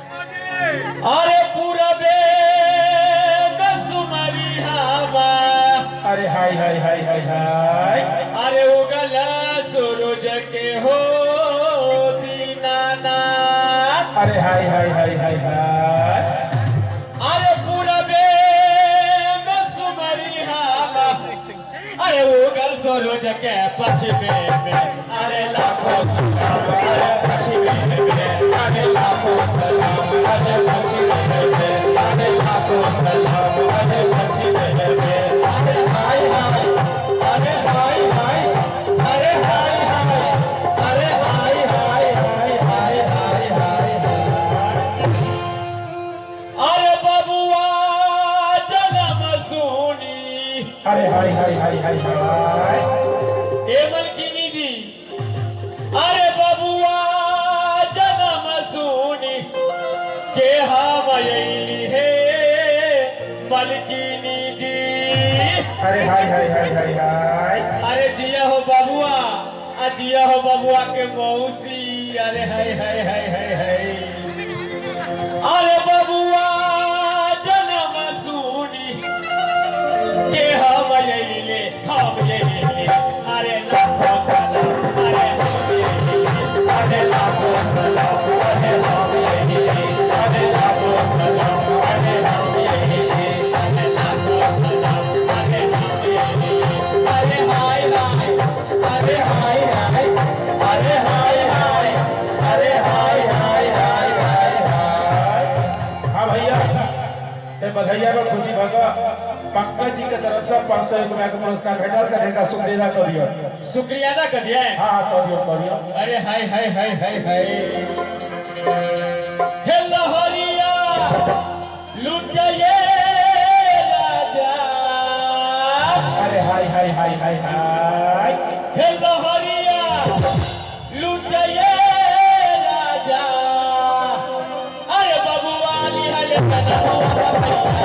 अरे पूरबे सुमरी हवा अरे हाय हाय हाय हाय हाय अरे उगल सूरज के हो दीनानाथ अरे हाय हाय हाय हाय हाय अरे पूरबे सुमरी हवा अरे उगल सूरज के पश्चिमे में अरे लाखों सलाम अरे पश्चिमे में अरे लाखों सलाम अरे पश्चिमे में अरे लाखों सलाम अरे पश्चिमे में अरे हाय हाय अरे हाय हाय अरे हाय हाय अरे हाय हाय हाय हाय हाय हाय अरे बबुआ जन्म सुनी अरे हाय हाय हाय हाय हाय मलकिनी जी अरे बबुआ जन्म सुनी के हम अइली हे मलकिनी जी अरे हाय हाय हाय हाय हाय अरे दिया हो बबुआ दिया हो बबुआ के मौसी अरे हाय हाय हाय हाय हाय अरे बबुआ जन्म सुनी के हम अइले अरे लाखों सलाम अरे अरे लाखों सलाम अरे अरे लाखों सलाम अरे अरे लाखों सलाम अरे अरे हाय हाय अरे हाय हाय अरे हाय हाय अरे हाय हाय हाय हाय हाय हाँ भैया ये बधैया में खुशी भगा पंकज जी के तरफ से 500 रुपया का पुरस्कार भेटल का ढेका शुक्रिया करियो शुक्रिया ना करिए हाँ करियो करियो अरे हाय हाय हाय हाय हाय हे लहरिया लुट जाइए राजा अरे हाय हाय हाय हाय हाय हे लहरिया लुट जाइए राजा अरे बबुआ लिहाले भैया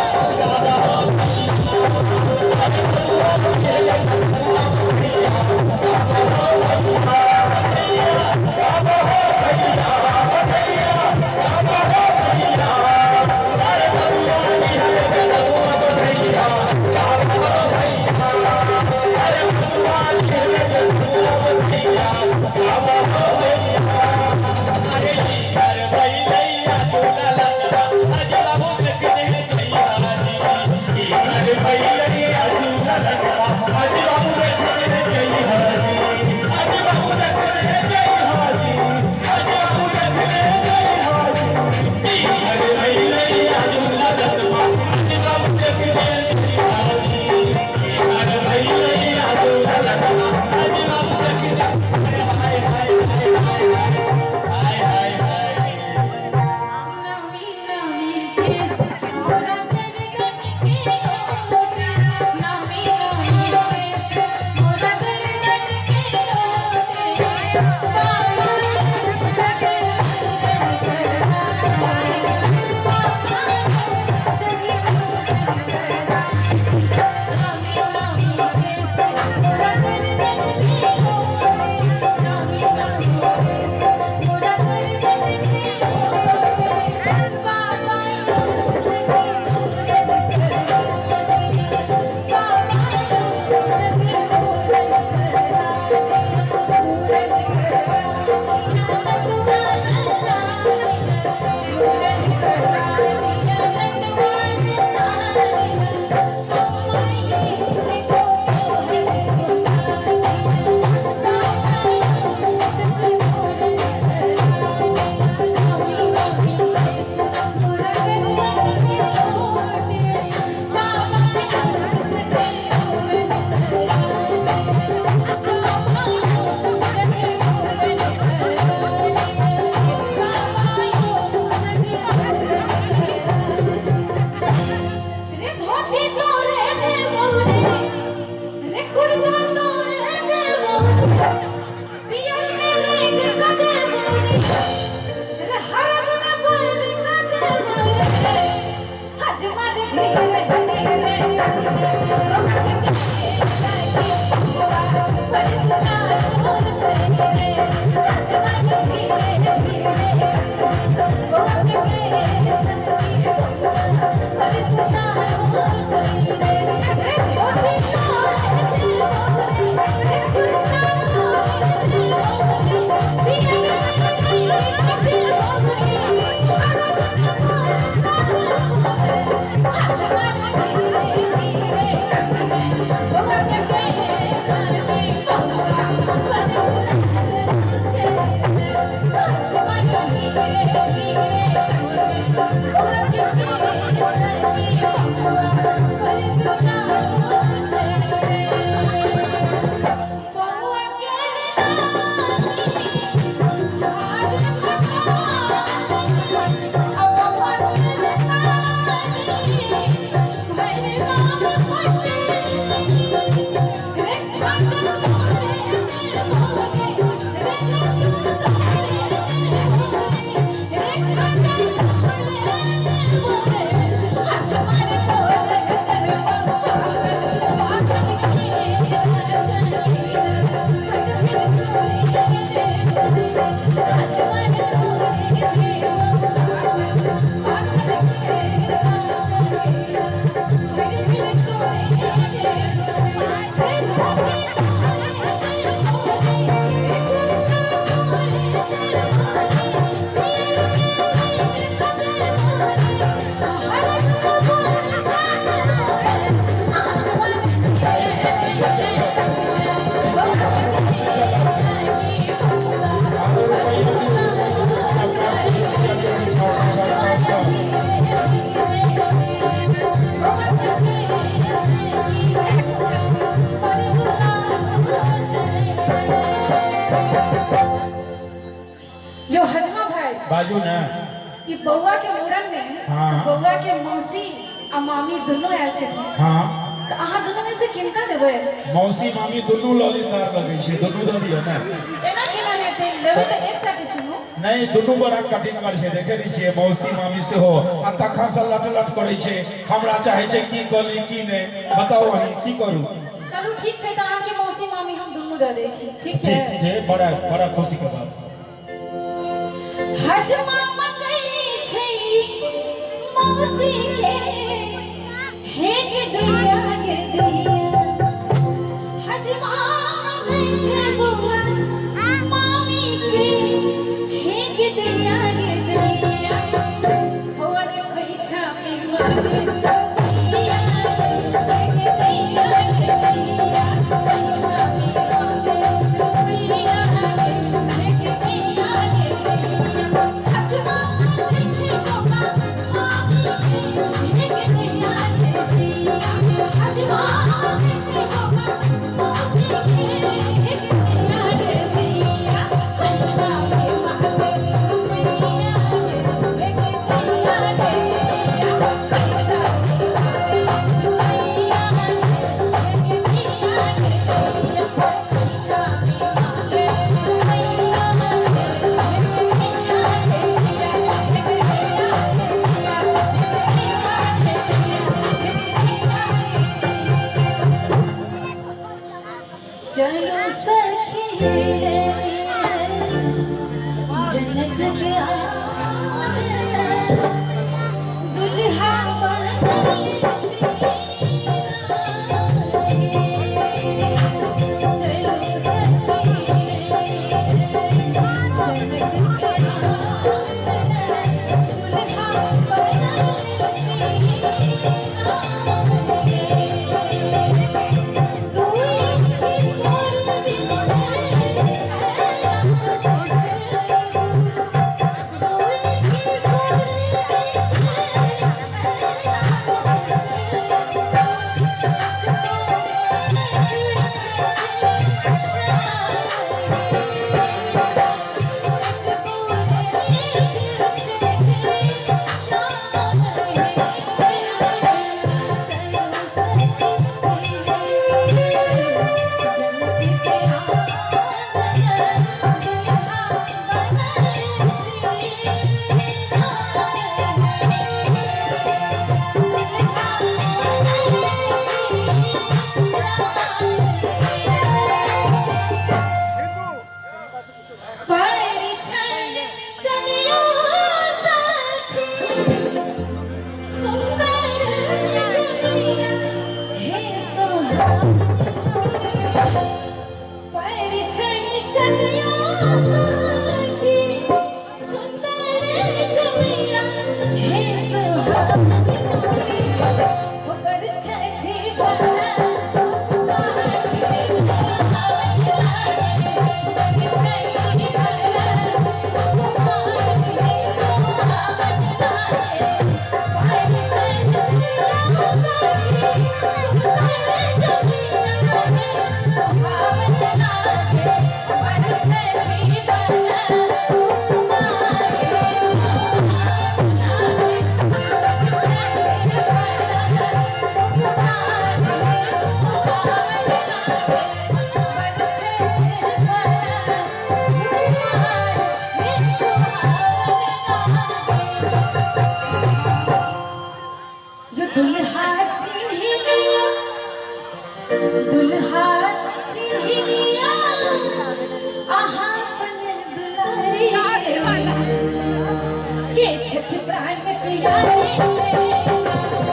जाए बाजू ना ये बउआ के मुड़न में हाँ। बउआ के मौसी आ मामी दोनों आयल छथिन हाँ तो अहाँ दोनों में से किनका देबै मौसी मामी दोनों ललितदार लगे छे दोनों दे दियो ना एना केना हेतै लेबै त एकटा के छनु नहीं दोनों बड़ा कटिंग कर छे देखे नहीं छे मौसी मामी से हो आ तखन से लट लट करे छे हमरा चाहे छे की कली की नहीं बताओ अहीं की करू चलू ठीक छै त अहाँ के मौसी मामी हम दोनों दे दै छी ठीक छै ठीक है बड़ा बड़ा खुशी के साथ हजमा मंगई छै मौसी के हे के दैया के दैया हजमा मंगई छै बउआ मामी के हे के दैया के दैया होवा देखै छै मेवा के दैया हे के दैया के दैया पैसा मेवा के दैया हे के दैया के दैया हजमा मंगई छै बउआ मामी के हे के दैया के दैया हजमा मंगई छै बउआ मौसी के हे के दैया के दैया पैसा मेवा के दैया हे के दैया के दैया पैसा मेवा के दैया हे के दैया के दैया पैसा मेवा के चलो सखी रे जनक के आंगन दुल्हा बनल चलो सखी रे जनक के आंगन दुल्हा बनल दुल्हा चिड़िया आहा बनल दुलारी के छठ प्राण प्यारे से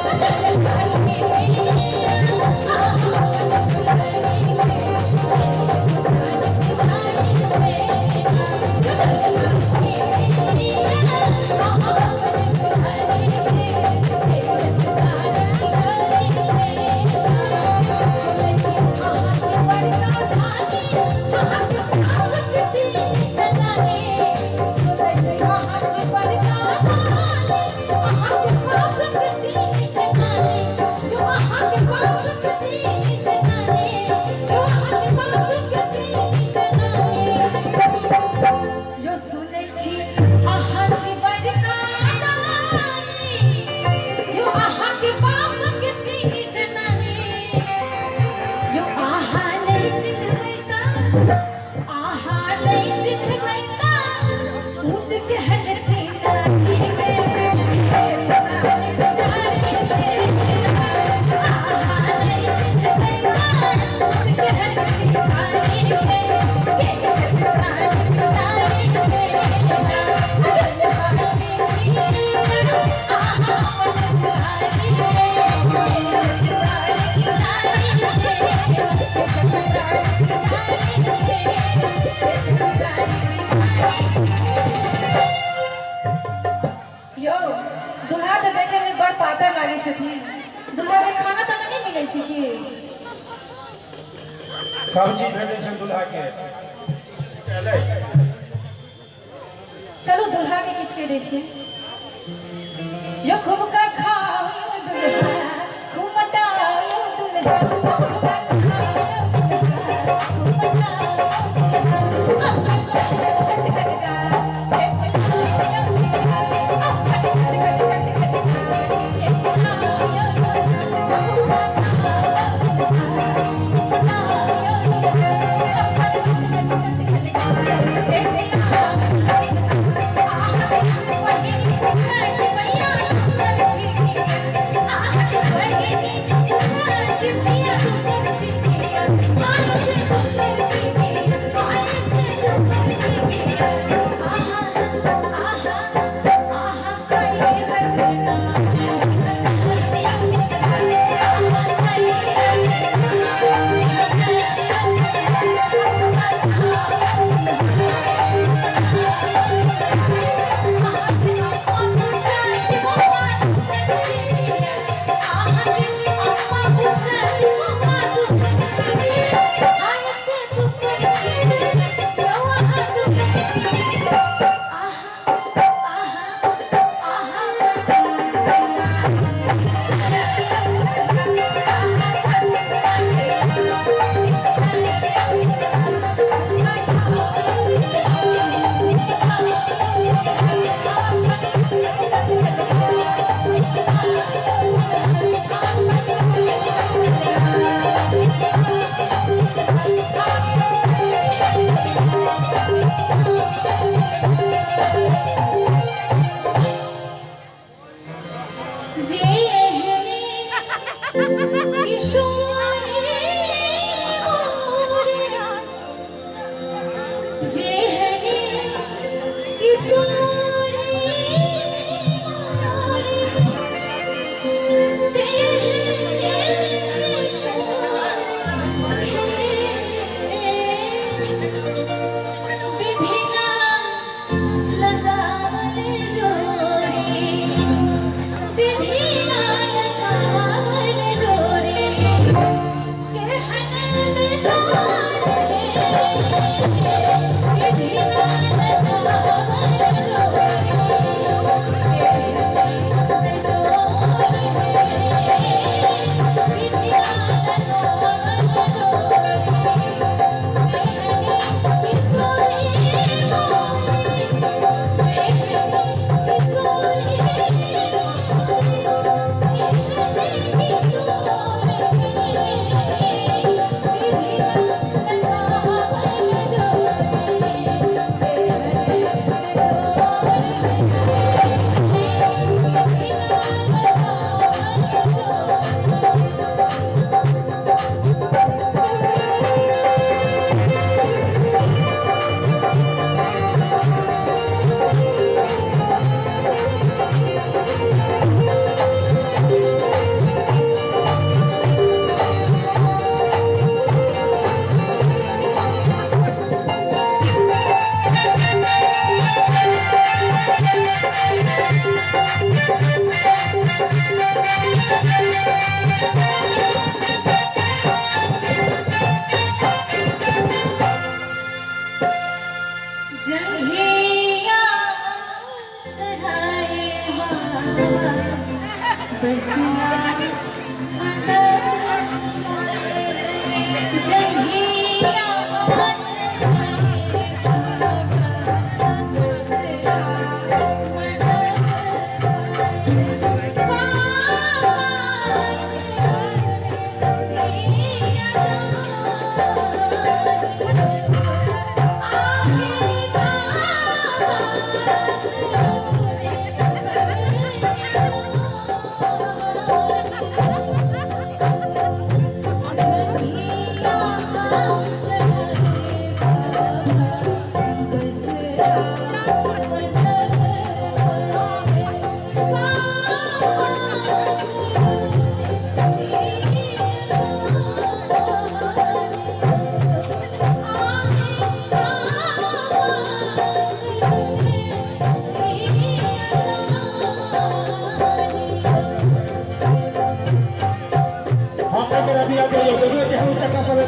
लागे छथिन दुल्हा के खाना त नहीं मिलै छै कि सब चीज भेटै छै दुल्हा के चलै चलो दुल्हा के किछ के दै छी यो खूब का खाओ यो दुल्हा खूब मटाओ यो दुल्हा खूब का खाओ यो दुल्हा खूब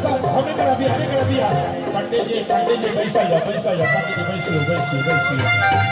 सब हमें करा बिया पंडित जी पैसा या पंडित जी बैसियो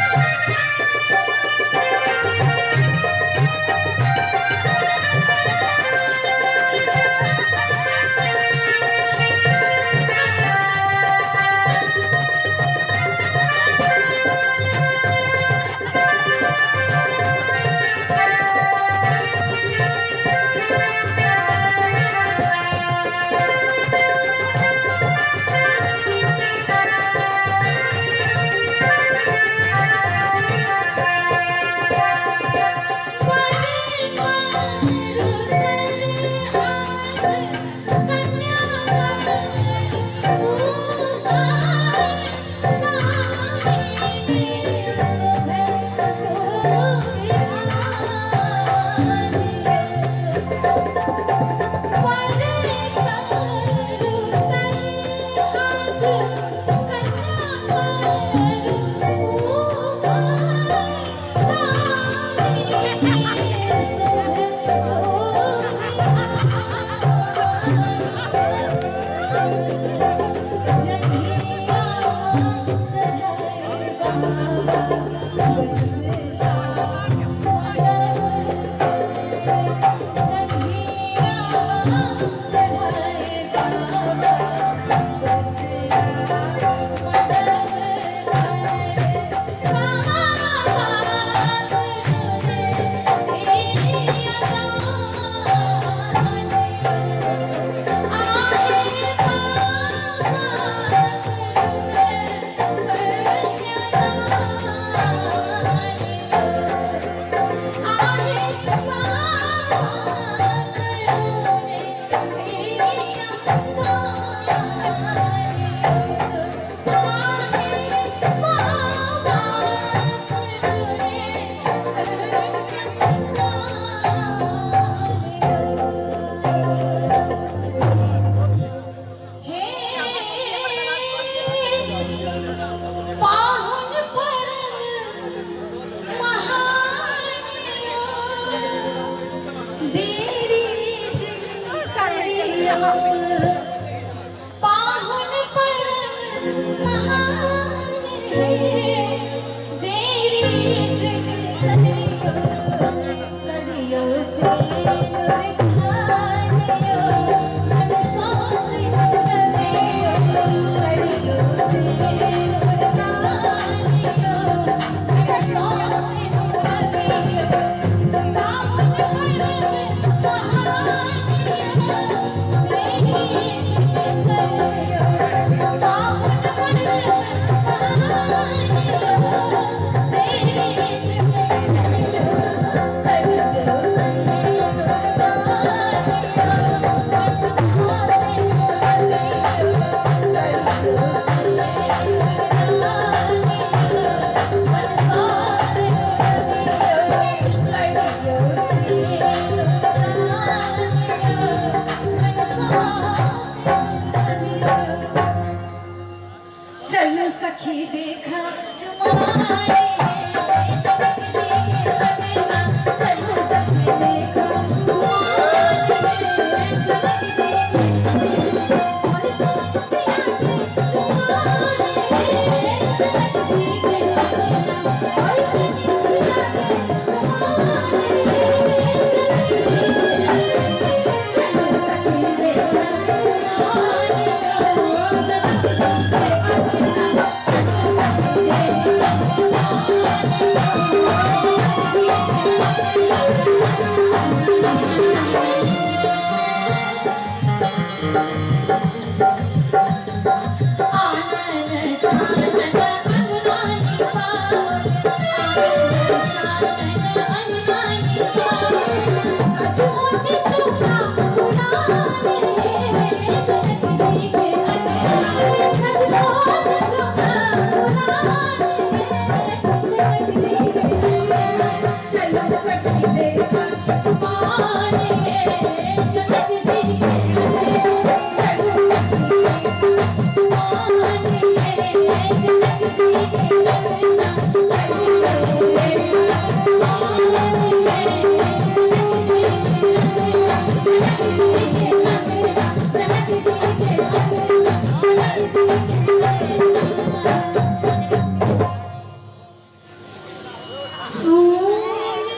सोन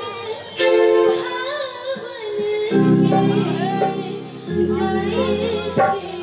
भावन के जाए छे